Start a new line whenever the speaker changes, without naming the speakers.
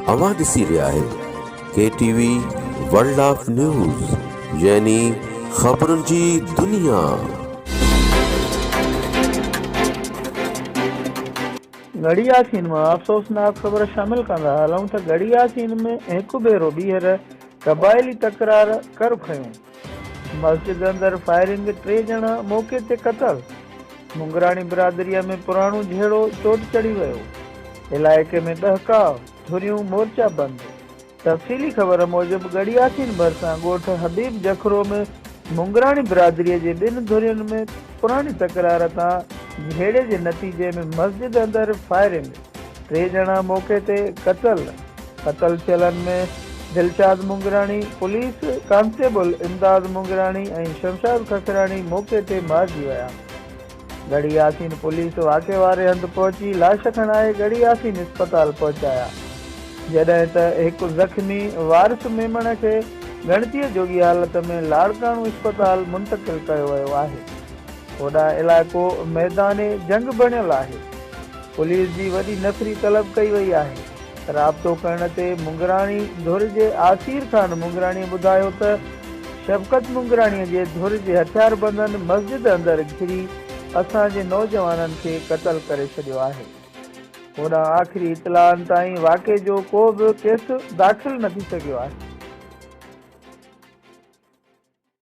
अवां ॾिसी रहिया आहियो KTV वर्ल्ड ऑफ न्यूज़ यानी ख़बरुनि जी दुनिया।
गढ़ी यासीन में अफ़सोसनाक ख़बर शामिल कंदा हलूं त गढ़ी यासीन में हिकु भेरो ॿीहर क़बाइली तकरार कर खयूं। मस्जिद अंदर फायरिंग, 3 ॼणा मौक़े ते क़तल। मुंगराणी बिरादरीअ में पुराणो झेड़ो चोट चढ़ी वियो। इलाइक़े में ॾहकाव, धुरियूं मोर्चा बंद। तफ़सीली ख़बर मूजिब गढ़ी यासीन भरिसां ॻोठ हबीब जखरो में मुंगराणी बिरादरीअ जे 2 धुरियुनि में पुराणी तकरार तां झेड़े जे नतीजे में मस्जिद अंदर फायरिंग, 3 ॼणा मौक़े ते क़तल थियलनि में दिलशाद मुंगराणी, पुलिस कांस्टेबल इमदाद मुंगराणी ऐं शमशाद खखराणी मौक़े ते मारिजी विया। गढ़ी यासीन पुलिस वाक़े वारे हंधि पहुची लाश खणाए गढ़ी यासीन अस्पताल पहुचाया, जॾहिं त हिकु ज़ख़्मी वारिस मेमण खे गणतीअ जोगी हालत में लाड़काणू अस्पताल मुंतक़िल कयो वियो आहे। होॾां इलाइक़ो मैदान जंग बणियल आहे। पुलिस जी वॾी नफ़री तलब कई वई आहे। राब्तो करण ते मुंगराणी धुर जे आसिर ख़ान मुंगराणी ॿुधायो त शफ़क़त मुंगराणीअ जे धुर जे हथियारबंदनि मस्जिद अंदरि घिरी असांजे नौजवाननि खे क़तल करे छॾियो आहे। होॾां आख़िरी इतलाहनि ताईं वाक़े जो को बि केस दाख़िल न थी सघियो आहे।